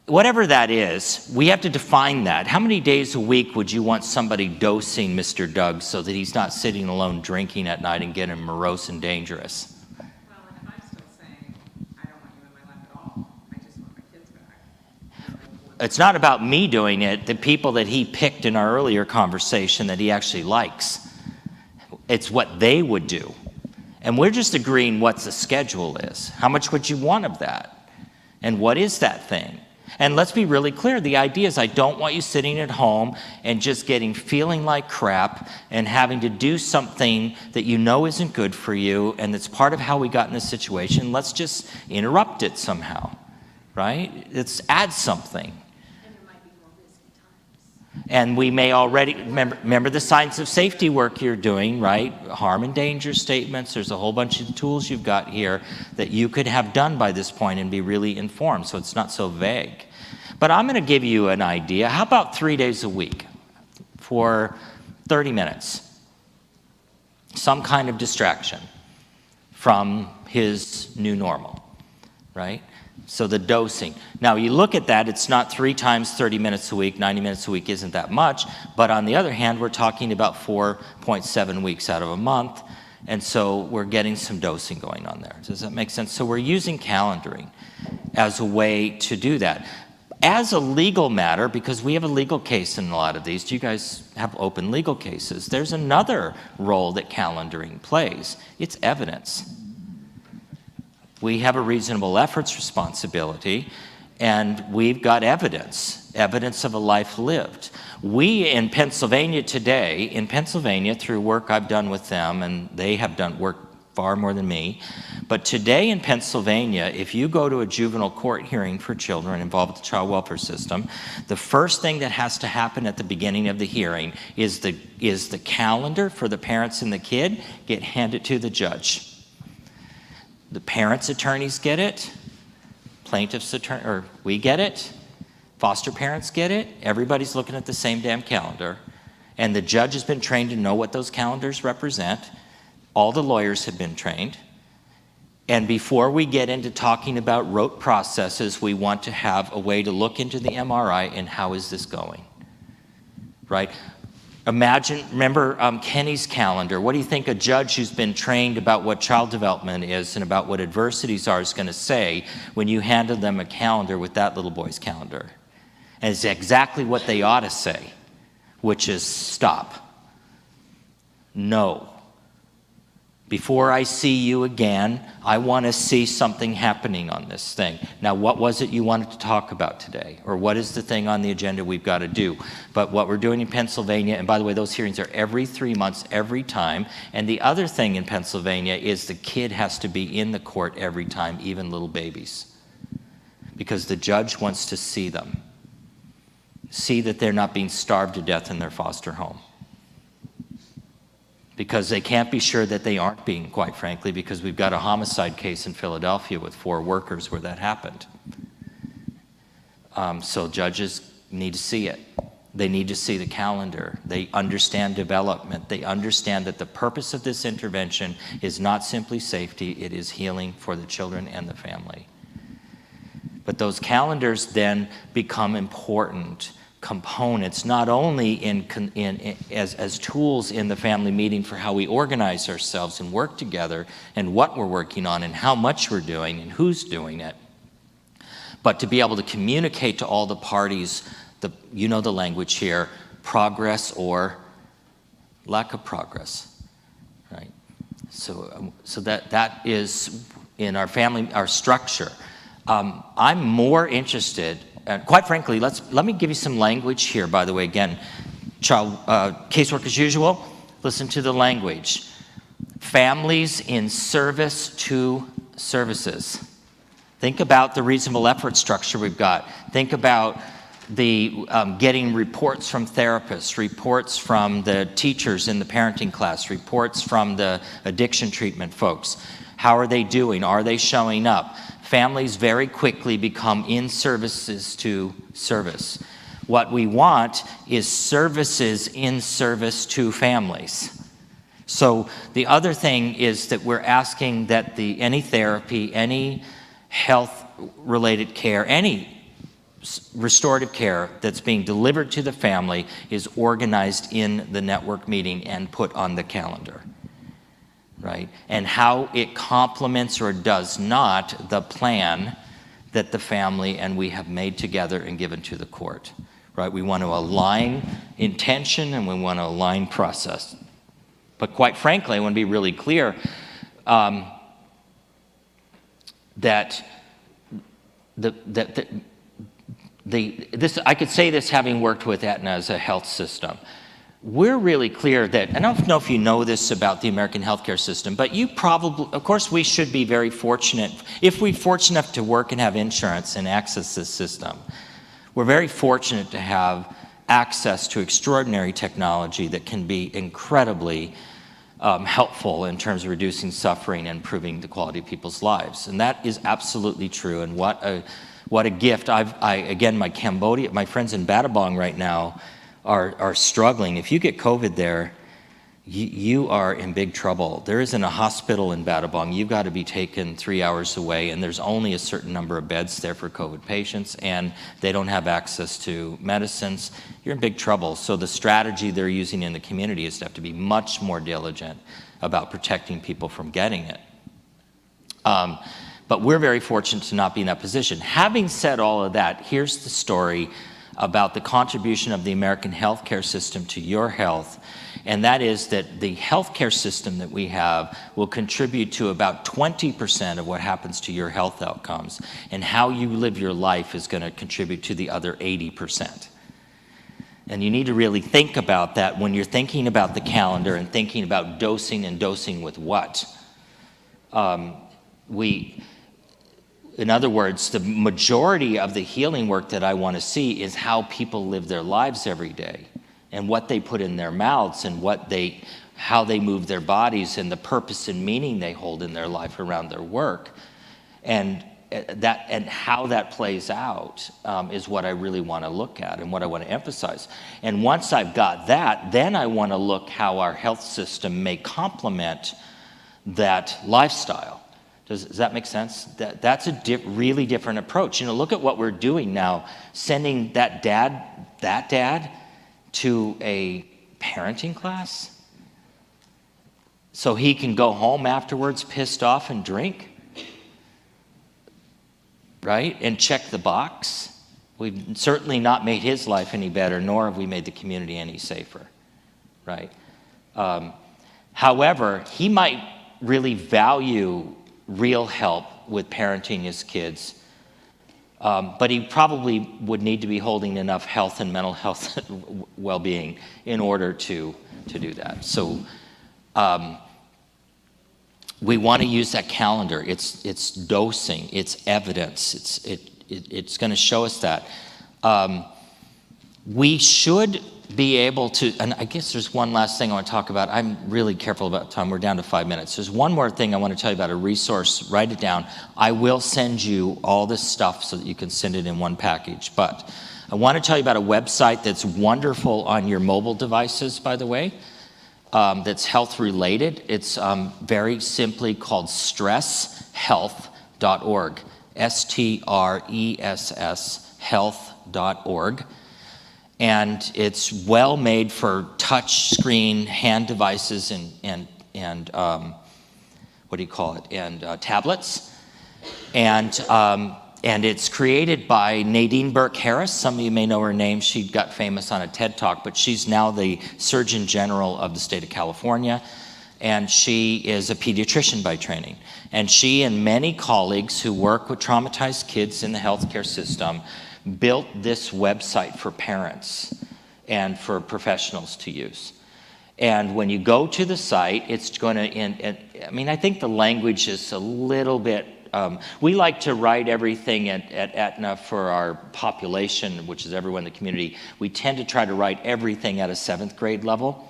whatever that is, we have to define that. How many days a week would you want somebody dosing Mr. Doug so that he's not sitting alone drinking at night and getting morose and dangerous? Well, and if I'm still saying, I don't want you in my life at all, I just want my kids back. It's not about me doing it. The people that he picked in our earlier conversation that he actually likes. It's what they would do. And we're just agreeing what the schedule is. How much would you want of that? And what is that thing? And let's be really clear. The idea is I don't want you sitting at home and just feeling like crap and having to do something that you know isn't good for you and that's part of how we got in this situation. Let's just interrupt it somehow, right? Let's add something. And there might be more risky times. And we may already, remember the signs of safety work you're doing, right? Harm and danger statements. There's a whole bunch of tools you've got here that you could have done by this point and be really informed, so it's not so vague. But I'm going to give you an idea. How about 3 days a week for 30 minutes? Some kind of distraction from his new normal, right? So the dosing. Now you look at that, it's not 3 times 30 minutes a week, 90 minutes a week isn't that much, but on the other hand, we're talking about 4.7 weeks out of a month, and so we're getting some dosing going on there. Does that make sense? So we're using calendaring as a way to do that. As a legal matter, because we have a legal case in a lot of these, do you guys have open legal cases? There's another role that calendaring plays. It's evidence. We have a reasonable efforts responsibility, and we've got evidence of a life lived. We in Pennsylvania today, through work I've done with them, and they have done work far more than me, but today in Pennsylvania, if you go to a juvenile court hearing for children involved with the child welfare system, the first thing that has to happen at the beginning of the hearing is the calendar for the parents and the kid get handed to the judge. The parents' attorneys get it, plaintiff's attorney, or we get it, foster parents get it, everybody's looking at the same damn calendar, and the judge has been trained to know what those calendars represent. All the lawyers have been trained. And before we get into talking about rote processes, we want to have a way to look into the MRI and how is this going, right? Remember Kenny's calendar. What do you think a judge who's been trained about what child development is and about what adversities are is going to say when you handed them a calendar with that little boy's calendar? And it's exactly what they ought to say, which is stop. No. Before I see you again, I want to see something happening on this thing. Now, what was it you wanted to talk about today? Or what is the thing on the agenda we've got to do? But what we're doing in Pennsylvania, and by the way, those hearings are every 3 months, every time. And the other thing in Pennsylvania is the kid has to be in the court every time, even little babies. Because the judge wants to see them. See that they're not being starved to death in their foster home. Because they can't be sure that they aren't being, quite frankly, because we've got a homicide case in Philadelphia with 4 workers where that happened. So judges need to see it. They need to see the calendar. They understand development. They understand that the purpose of this intervention is not simply safety, it is healing for the children and the family. But those calendars then become important components, not only as tools in the family meeting for how we organize ourselves and work together and what we're working on and how much we're doing and who's doing it, but to be able to communicate to all the parties, you know the language here, progress or lack of progress, right? So that is in our family, our structure. I'm more interested. And quite frankly, let me give you some language here, by the way. Again, casework as usual, listen to the language. Families in service to services. Think about the reasonable effort structure we've got. Think about the getting reports from therapists, reports from the teachers in the parenting class, reports from the addiction treatment folks. How are they doing? Are they showing up? Families very quickly become in services to service. What we want is services in service to families. So the other thing is that we're asking that any therapy, any health-related care, any restorative care that's being delivered to the family is organized in the network meeting and put on the calendar. Right? And how it complements or does not the plan that the family and we have made together and given to the court. Right? We want to align intention and we want to align process. But quite frankly, I want to be really clear that I could say this having worked with Aetna as a health system. We're really clear that, I don't know if you know this about the American healthcare system, but you probably, of course, we should be very fortunate. If we're fortunate enough to work and have insurance and access this system, we're very fortunate to have access to extraordinary technology that can be incredibly helpful in terms of reducing suffering and improving the quality of people's lives. And that is absolutely true. And what a gift. Again, my friends in Battambang right now are struggling. If you get COVID there, you are in big trouble. There isn't a hospital in Battambang. You've got to be taken 3 hours away, and there's only a certain number of beds there for COVID patients, and they don't have access to medicines. You're in big trouble. So the strategy they're using in the community is to have to be much more diligent about protecting people from getting it. But we're very fortunate to not be in that position. Having said all of that, here's the story about the contribution of the American healthcare system to your health, and that is that the healthcare system that we have will contribute to about 20% of what happens to your health outcomes, and how you live your life is going to contribute to the other 80%. And you need to really think about that when you're thinking about the calendar and thinking about dosing and dosing with what. In other words, the majority of the healing work that I want to see is how people live their lives every day, and what they put in their mouths, and how they move their bodies, and the purpose and meaning they hold in their life around their work. And how that plays out is what I really want to look at and what I want to emphasize. And once I've got that, then I want to look how our health system may complement that lifestyle. Does that make sense? That's a really different approach. You know, look at what we're doing now, sending that dad to a parenting class so he can go home afterwards pissed off and drink. Right? And check the box. We've certainly not made his life any better, nor have we made the community any safer. Right? However, he might really value real help with parenting his kids, but he probably would need to be holding enough health and mental health well-being in order to do that. So we want to use that calendar. It's dosing, it's evidence, it's going to show us that. We should be able to, and I guess there's one last thing I want to talk about. I'm really careful about time. We're down to 5 minutes. There's one more thing I want to tell you about, a resource. Write it down. I will send you all this stuff so that you can send it in one package. But I want to tell you about a website that's wonderful on your mobile devices, by the way, that's health related. It's very simply called stresshealth.org, STRESS health.org. And it's well made for touch screen hand devices and what do you call it? And tablets. And it's created by Nadine Burke Harris. Some of you may know her name. She got famous on a TED Talk, but she's now the Surgeon General of the state of California. And she is a pediatrician by training. And she and many colleagues who work with traumatized kids in the healthcare system built this website for parents and for professionals to use. And when you go to the site, it's going to, I think the language is a little bit, we like to write everything at Aetna for our population, which is everyone in the community. We tend to try to write everything at a 7th grade level.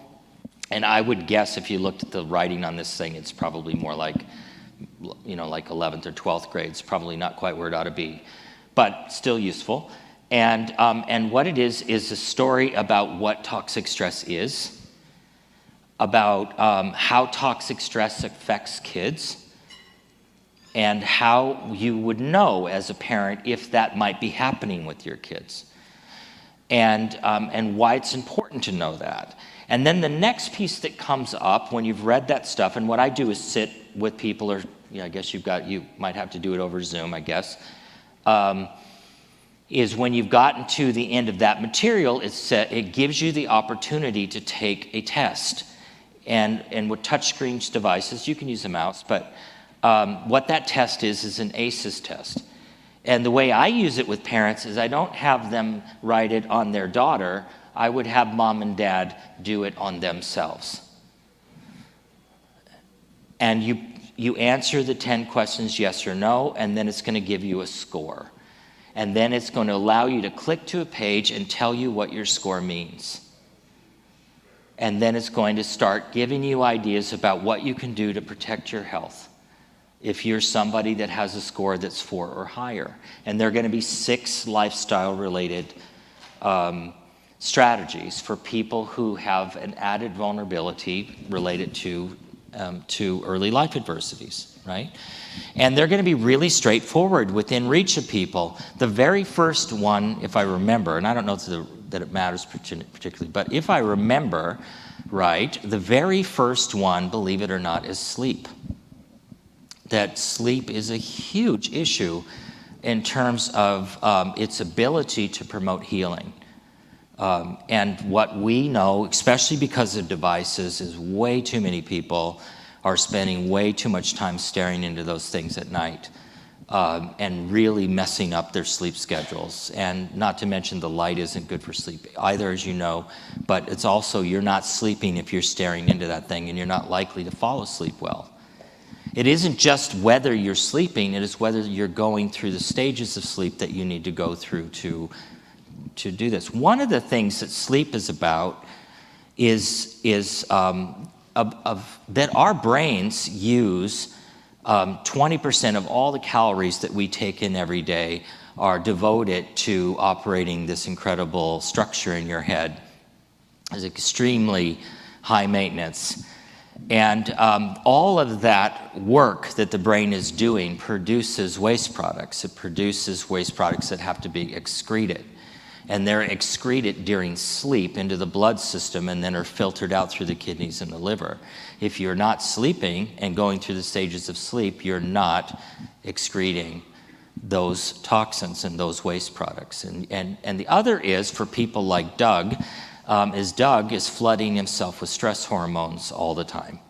And I would guess if you looked at the writing on this thing, it's probably more like 11th or 12th grade. It's probably not quite where it ought to be, but still useful. And what it is a story about what toxic stress is, about how toxic stress affects kids, and how you would know as a parent if that might be happening with your kids, and why it's important to know that. And then the next piece that comes up when you've read that stuff, and what I do is sit with people, or I guess you might have to do it over Zoom, I guess, is when you've gotten to the end of that material, it gives you the opportunity to take a test. And with touchscreen devices, you can use a mouse, but what that test is an ACEs test. And the way I use it with parents is I don't have them write it on their daughter. I would have mom and dad do it on themselves. And you answer the 10 questions yes or no, and then it's going to give you a score. And then it's going to allow you to click to a page and tell you what your score means. And then it's going to start giving you ideas about what you can do to protect your health if you're somebody that has a score that's 4 or higher. And there are going to be 6 lifestyle-related strategies for people who have an added vulnerability related to early life adversities, right? And they're going to be really straightforward, within reach of people. The very first one, if I remember, and I don't know that it matters particularly, but if I remember right, the very first one, believe it or not, is sleep. That sleep is a huge issue in terms of its ability to promote healing. And what we know, especially because of devices, is way too many people are spending way too much time staring into those things at night, and really messing up their sleep schedules. And not to mention the light isn't good for sleep either, as you know, but it's also you're not sleeping if you're staring into that thing, and you're not likely to fall asleep well. It isn't just whether you're sleeping, it is whether you're going through the stages of sleep that you need to go through to do this. One of the things that sleep is about is that our brains use 20% of all the calories that we take in every day are devoted to operating this incredible structure in your head. It's extremely high maintenance. And all of that work that the brain is doing produces waste products. It produces waste products that have to be excreted. And they're excreted during sleep into the blood system and then are filtered out through the kidneys and the liver. If you're not sleeping and going through the stages of sleep, you're not excreting those toxins and those waste products. And the other is for people like Doug, Doug is flooding himself with stress hormones all the time.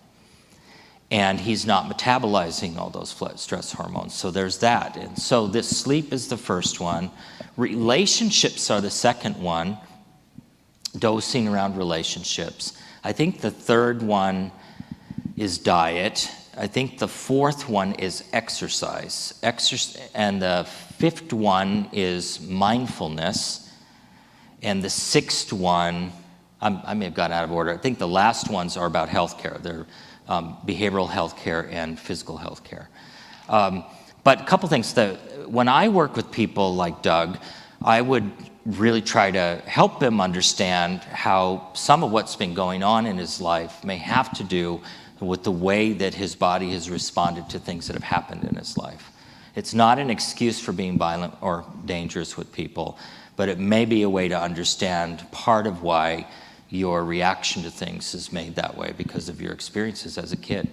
And he's not metabolizing all those stress hormones. So there's that. And so this sleep is the first one. Relationships are the second one, dosing around relationships. I think the third one is diet. I think the fourth one is exercise. And the fifth one is mindfulness. And the sixth one, I may have gotten out of order. I think the last ones are about healthcare. They're behavioral healthcare and physical healthcare. But a couple things. When I work with people like Doug, I would really try to help him understand how some of what's been going on in his life may have to do with the way that his body has responded to things that have happened in his life. It's not an excuse for being violent or dangerous with people, but it may be a way to understand part of why your reaction to things is made that way because of your experiences as a kid.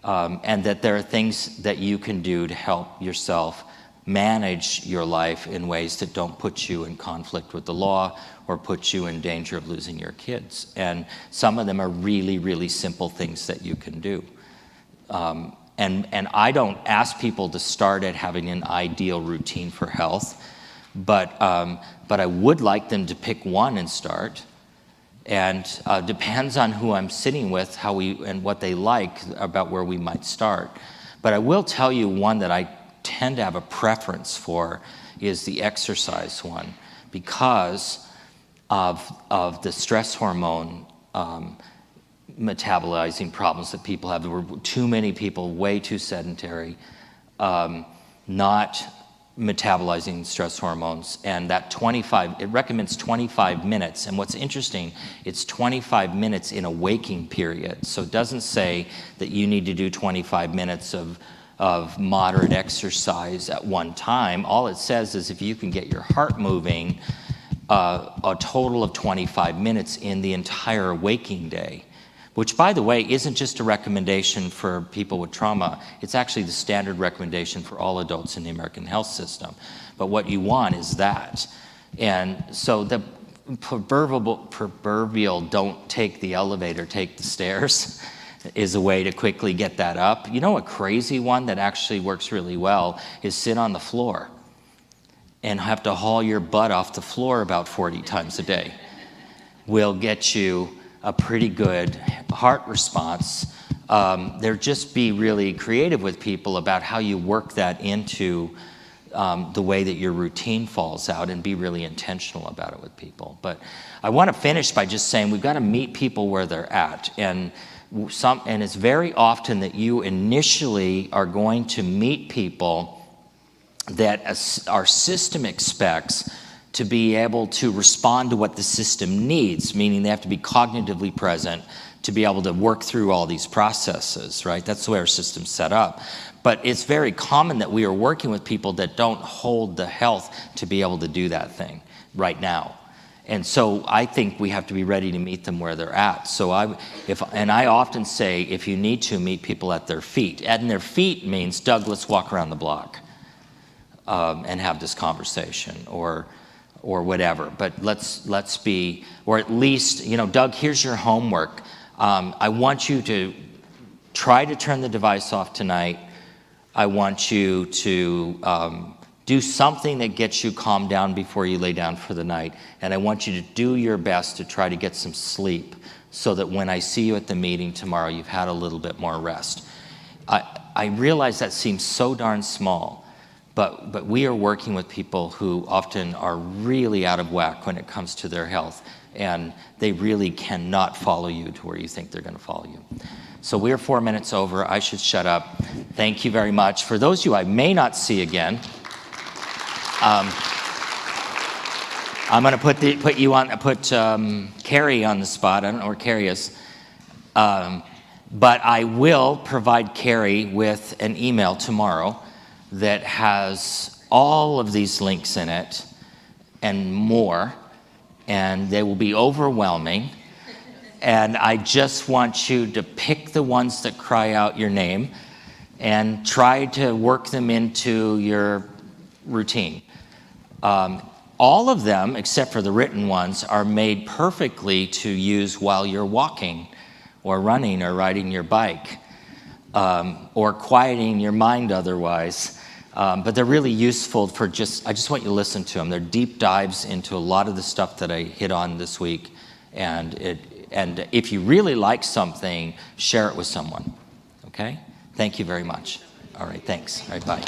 And that there are things that you can do to help yourself manage your life in ways that don't put you in conflict with the law or put you in danger of losing your kids. And some of them are really, really simple things that you can do. And I don't ask people to start at having an ideal routine for health, but I would like them to pick one and start. And depends on who I'm sitting with, and what they like about where we might start. But I will tell you one that I tend to have a preference for is the exercise one because of the stress hormone metabolizing problems that people have. There were too many people, way too sedentary, not metabolizing stress hormones, and that it recommends 25 minutes. And what's interesting, it's 25 minutes in a waking period. So it doesn't say that you need to do 25 minutes of moderate exercise at one time. All it says is if you can get your heart moving a total of 25 minutes in the entire waking day, which, by the way, isn't just a recommendation for people with trauma. It's actually the standard recommendation for all adults in the American health system. But what you want is that. And so the proverbial don't take the elevator, take the stairs is a way to quickly get that up. You know, a crazy one that actually works really well is sit on the floor and have to haul your butt off the floor about 40 times a day. Will get you a pretty good heart response. Just be really creative with people about how you work that into the way that your routine falls out, and be really intentional about it with people. But I want to finish by just saying we've got to meet people where they're at. And it's very often that you initially are going to meet people that our system expects to be able to respond to what the system needs, meaning they have to be cognitively present to be able to work through all these processes, right? That's the way our system's set up. But it's very common that we are working with people that don't hold the health to be able to do that thing right now. And so I think we have to be ready to meet them where they're at. So I often say, if you need to, meet people at their feet. And their feet means, Doug, let's walk around the block and have this conversation. Or or whatever. But let's be, or at least, you know, Doug, here's your homework. I want you to try to turn the device off tonight. I want you to do something that gets you calmed down before you lay down for the night. And I want you to do your best to try to get some sleep so that when I see you at the meeting tomorrow, you've had a little bit more rest. I realize that seems so darn small, but we are working with people who often are really out of whack when it comes to their health, and they really cannot follow you to where you think they're going to follow you. So we're 4 minutes over. I should shut up. Thank you very much. For those of you I may not see again, I'm going to put Carrie on the spot. I don't know where Carrie is. But I will provide Carrie with an email tomorrow that has all of these links in it and more, and they will be overwhelming. And I just want you to pick the ones that cry out your name and try to work them into your routine. All of them, except for the written ones, are made perfectly to use while you're walking or running or riding your bike or quieting your mind otherwise. But they're really useful for I just want you to listen to them. They're deep dives into a lot of the stuff that I hit on this week. And if you really like something, share it with someone. Okay? Thank you very much. All right, thanks. All right, bye.